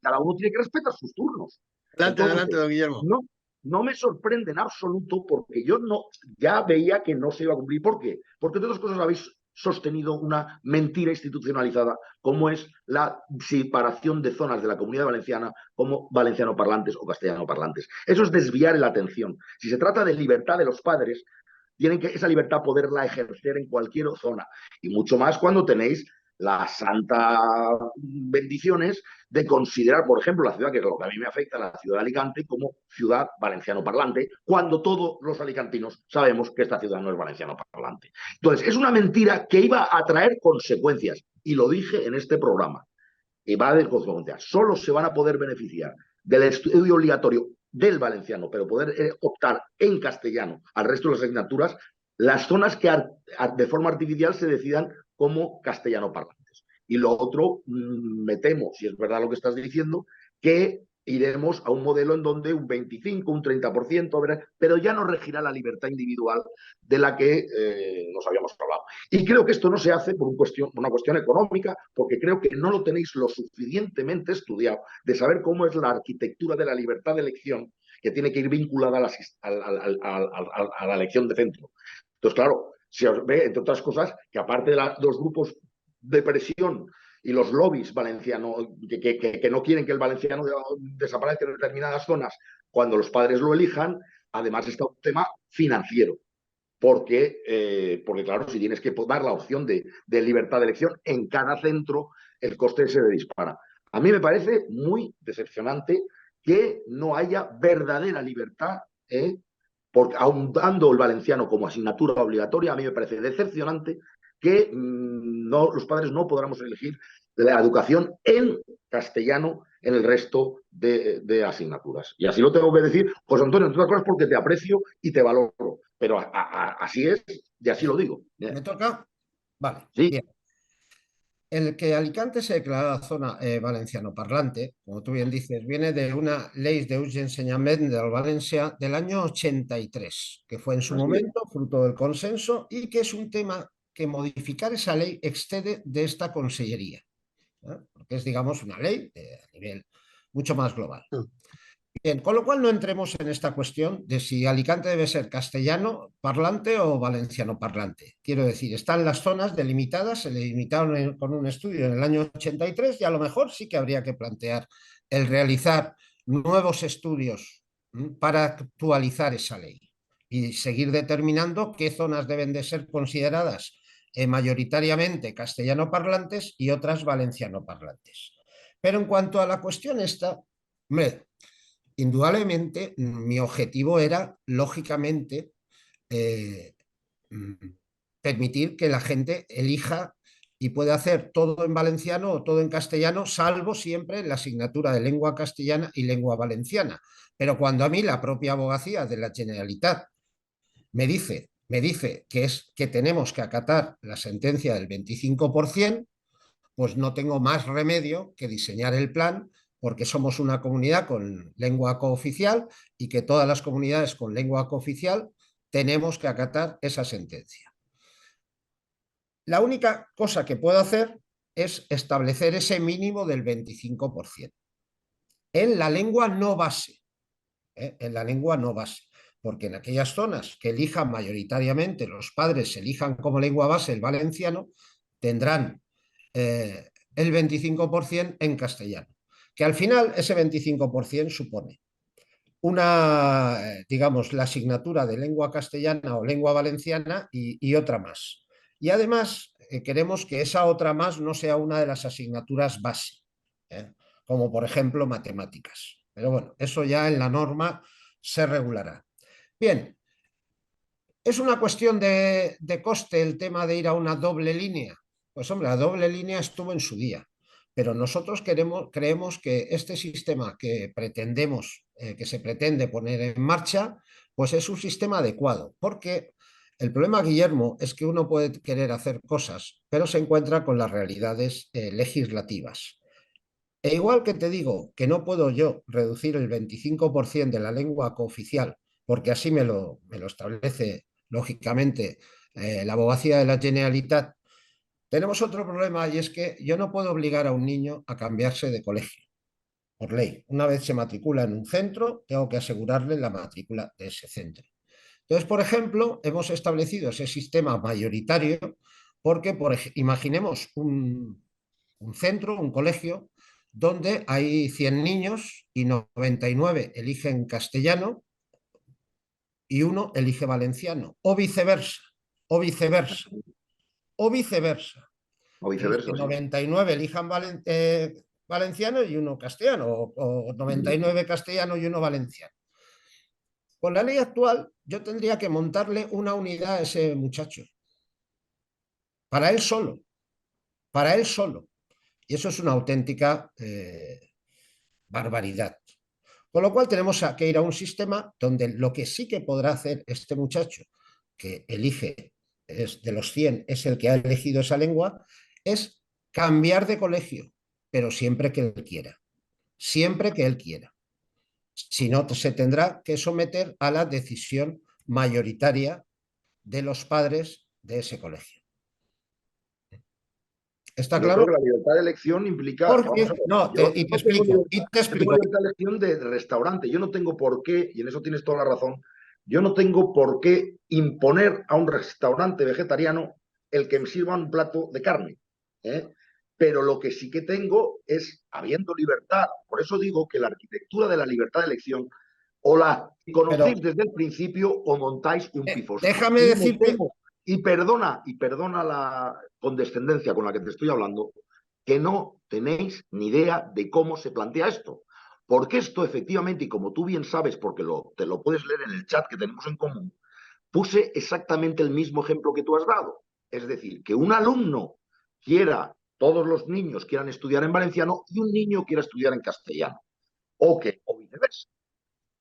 cada uno tiene que respetar sus turnos. Adelante, adelante, Entonces, don Guillermo. no, no me sorprende en absoluto porque yo no, ya veía que no se iba a cumplir. ¿Por qué? Porque de otras cosas habéis sostenido una mentira institucionalizada como es la separación de zonas de la Comunidad Valenciana como valenciano parlantes o castellano parlantes. Eso es desviar la atención. Si se trata de libertad de los padres, tienen que esa libertad poderla ejercer en cualquier zona. Y mucho más cuando tenéis las santas bendiciones de considerar, por ejemplo, la ciudad, que es lo que a mí me afecta, la ciudad de Alicante, como ciudad valenciano parlante, cuando todos los alicantinos sabemos que esta ciudad no es valenciano parlante. Entonces, es una mentira que iba a traer consecuencias, y lo dije en este programa, y va a haber consecuencias. Solo se van a poder beneficiar del estudio obligatorio del valenciano, pero poder optar en castellano al resto de las asignaturas, las zonas que de forma artificial se decidan como castellano parlantes. Y lo otro, me temo, si es verdad lo que estás diciendo, que iremos a un modelo en donde un 25, un 30%, pero ya no regirá la libertad individual de la que nos habíamos hablado. Y creo que esto no se hace por una cuestión económica, porque creo que no lo tenéis lo suficientemente estudiado de saber cómo es la arquitectura de la libertad de elección, que tiene que ir vinculada a la elección de centro. Entonces, claro, se os ve, entre otras cosas, que aparte de los grupos de presión y los lobbies valencianos que no quieren que el valenciano desaparezca en determinadas zonas cuando los padres lo elijan, además está un tema financiero. Porque claro, si tienes que dar la opción de libertad de elección en cada centro, el coste se dispara. A mí me parece muy decepcionante que no haya verdadera libertad, porque aun dando el valenciano como asignatura obligatoria, a mí me parece decepcionante que no, los padres no podamos elegir la educación en castellano en el resto de asignaturas. Y así lo tengo que decir, José Antonio, entre otras cosas porque te aprecio y te valoro, pero así es y así lo digo. ¿Me toca? Vale, Sí, bien. El que Alicante se declara zona valenciano parlante, como tú bien dices, viene de una ley de ús i ensenyament del Valencia del año 83, que fue en su así es. momento fruto del consenso y que es un tema que modificar esa ley excede de esta consellería, ¿no? Porque es, digamos, una ley a nivel mucho más global. Bien, con lo cual no entremos en esta cuestión de si Alicante debe ser castellano parlante o valenciano parlante. Quiero decir, están las zonas delimitadas, se delimitaron con un estudio en el año 83 y a lo mejor sí que habría que plantear el realizar nuevos estudios para actualizar esa ley y seguir determinando qué zonas deben de ser consideradas mayoritariamente castellano parlantes y otras valenciano parlantes. Pero en cuanto a la cuestión esta, hombre, indudablemente, mi objetivo era, lógicamente, eh, permitir que la gente elija y pueda hacer todo en valenciano o todo en castellano, salvo siempre la asignatura de lengua castellana y lengua valenciana. Pero cuando a mí la propia abogacía de la Generalitat me dice que tenemos que acatar la sentencia del 25%, pues no tengo más remedio que diseñar el plan, porque somos una comunidad con lengua cooficial y que todas las comunidades con lengua cooficial tenemos que acatar esa sentencia. La única cosa que puedo hacer es establecer ese mínimo del 25% en la lengua no base, en la lengua no base, porque en aquellas zonas que elijan mayoritariamente, los padres elijan como lengua base el valenciano, tendrán el 25% en castellano, que al final ese 25% supone una, digamos, la asignatura de lengua castellana o lengua valenciana y otra más. Y además queremos que esa otra más no sea una de las asignaturas base, como por ejemplo matemáticas. Pero bueno, eso ya en la norma se regulará. Bien, ¿es una cuestión de coste el tema de ir a una doble línea? Pues hombre, la doble línea estuvo en su día, pero nosotros creemos que este sistema que pretendemos, que se pretende poner en marcha, pues es un sistema adecuado, porque el problema, Guillermo, es que uno puede querer hacer cosas, pero se encuentra con las realidades legislativas. E igual que te digo que no puedo yo reducir el 25% de la lengua cooficial, porque así me lo establece lógicamente la abogacía de la Generalitat, tenemos otro problema y es que yo no puedo obligar a un niño a cambiarse de colegio, por ley. Una vez se matricula en un centro, tengo que asegurarle la matrícula de ese centro. Entonces, por ejemplo, hemos establecido ese sistema mayoritario porque, imaginemos un centro, un colegio, donde hay 100 niños y 99 eligen castellano y uno elige valenciano, o viceversa, o viceversa, o viceversa. o Que los viceversa, sí. 99 elijan valenciano y uno castellano, o 99 castellano y uno valenciano. Con la ley actual, yo tendría que montarle una unidad a ese muchacho, para él solo, para él solo. Y eso es una auténtica barbaridad. Con lo cual tenemos que ir a un sistema donde lo que sí que podrá hacer este muchacho, que elige, es de los 100, es el que ha elegido esa lengua, es cambiar de colegio, pero siempre que él quiera. Siempre que él quiera. Si no, se tendrá que someter a la decisión mayoritaria de los padres de ese colegio. ¿Está Yo creo claro? que la libertad de elección implica, Porque, vamos a ver, no, yo y te no tengo explico, libertad, y te yo tengo explico. libertad de elección de restaurante, yo no tengo por qué, y en eso tienes toda la razón, yo no tengo por qué imponer a un restaurante vegetariano el que me sirva un plato de carne, ¿eh? Pero lo que sí que tengo es, habiendo libertad, por eso digo que la arquitectura de la libertad de elección o la Pero conocéis desde el principio o montáis un pifostio. déjame decirte, Y perdona la condescendencia con la que te estoy hablando, que no tenéis ni idea de cómo se plantea esto. Porque esto efectivamente, y como tú bien sabes, porque te lo puedes leer en el chat que tenemos en común, puse exactamente el mismo ejemplo que tú has dado. Es decir, que un alumno quiera, todos los niños quieran estudiar en valenciano y un niño quiera estudiar en castellano. O viceversa.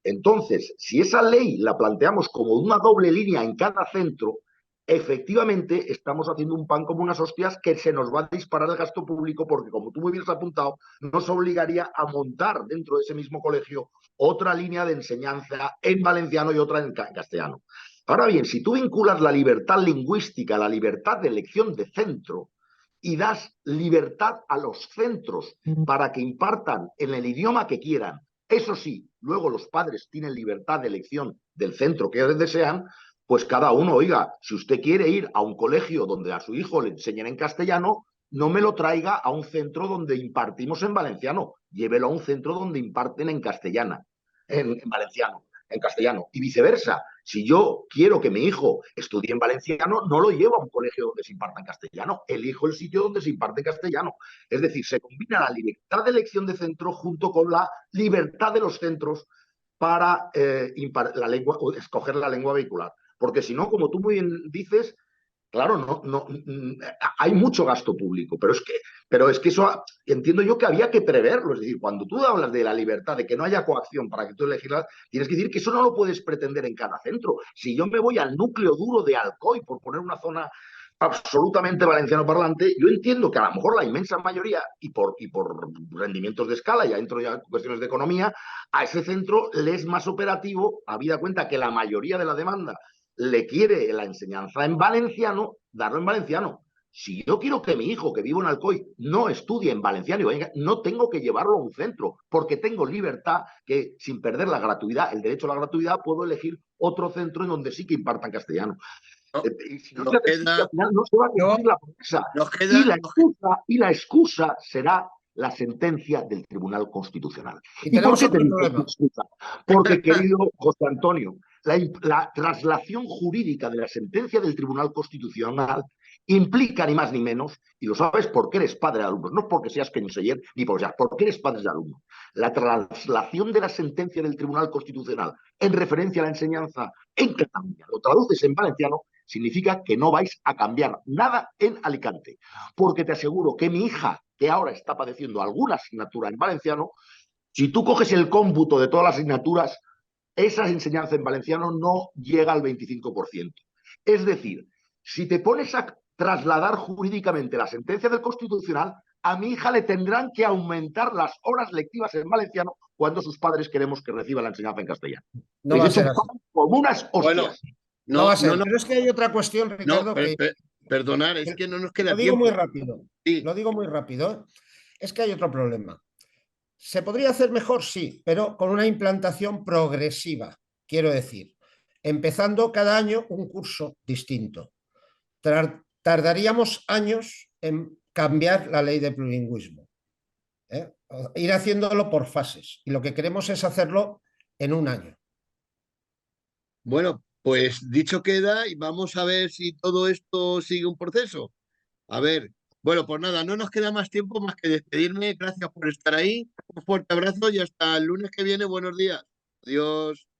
Entonces, si esa ley la planteamos como una doble línea en cada centro, efectivamente estamos haciendo un pan como unas hostias que se nos va a disparar el gasto público porque, como tú muy bien has apuntado, nos obligaría a montar dentro de ese mismo colegio otra línea de enseñanza en valenciano y otra en castellano. Ahora bien, si tú vinculas la libertad lingüística, la libertad de elección de centro y das libertad a los centros para que impartan en el idioma que quieran, eso sí, luego los padres tienen libertad de elección del centro que desean, pues cada uno, oiga, si usted quiere ir a un colegio donde a su hijo le enseñen en castellano, no me lo traiga a un centro donde impartimos en valenciano, llévelo a un centro donde imparten en castellana, en valenciano, en castellano, y viceversa. Si yo quiero que mi hijo estudie en valenciano, no lo llevo a un colegio donde se imparta en castellano, elijo el sitio donde se imparte en castellano. Es decir, se combina la libertad de elección de centro junto con la libertad de los centros para escoger la lengua vehicular. Porque si no, como tú muy bien dices, claro, hay mucho gasto público, pero es que eso entiendo yo que había que preverlo. Es decir, cuando tú hablas de la libertad, de que no haya coacción para que tú elegirlas, tienes que decir que eso no lo puedes pretender en cada centro. Si yo me voy al núcleo duro de Alcoy, por poner una zona absolutamente valenciano parlante, yo entiendo que a lo mejor la inmensa mayoría, y por rendimientos de escala, ya entro ya en cuestiones de economía, a ese centro le es más operativo, habida cuenta que la mayoría de la demanda le quiere la enseñanza en valenciano, darlo en valenciano. Si yo quiero que mi hijo, que vivo en Alcoy, no estudie en valenciano, no tengo que llevarlo a un centro, porque tengo libertad que, sin perder la gratuidad, el derecho a la gratuidad, puedo elegir otro centro en donde sí que impartan castellano. No, Y si no nos se hace así, queda, al final no se va a Yo, cumplir la promesa. nos queda, Y la excusa será la sentencia del Tribunal Constitucional. y ¿Y por tenemos qué te otro digo problema. excusa? Porque, querido José Antonio, la traslación jurídica de la sentencia del Tribunal Constitucional implica ni más ni menos, y lo sabes porque eres padre de alumnos, no porque seas conseller ni porque eres padre de alumnos. La traslación de la sentencia del Tribunal Constitucional en referencia a la enseñanza en Cataluña, lo traduces en valenciano, significa que no vais a cambiar nada en Alicante. Porque te aseguro que mi hija, que ahora está padeciendo alguna asignatura en valenciano, si tú coges el cómputo de todas las asignaturas, esa enseñanza en valenciano no llega al 25%. Es decir, si te pones a trasladar jurídicamente la sentencia del Constitucional, a mi hija le tendrán que aumentar las horas lectivas en valenciano cuando sus padres queremos que reciba la enseñanza en castellano. No va a Hecho ser un así. pan como unas bueno, hostias. No va no, a no, ser. no, Pero es que hay otra cuestión, no, Ricardo, que perdonar, es que no nos lo queda digo muy tiempo. rápido. Sí, Lo digo muy rápido. Es que hay otro problema. ¿Se podría hacer mejor? Sí, pero con una implantación progresiva, quiero decir, empezando cada año un curso distinto. Tardaríamos años en cambiar la ley de plurilingüismo, ¿eh? Ir haciéndolo por fases. Y lo que queremos es hacerlo en un año. bueno, pues dicho queda y vamos a ver si todo esto sigue un proceso. A ver, bueno, pues nada, no nos queda más tiempo más que despedirme. Gracias por estar ahí. Un fuerte abrazo y hasta el lunes que viene. Buenos días. Adiós.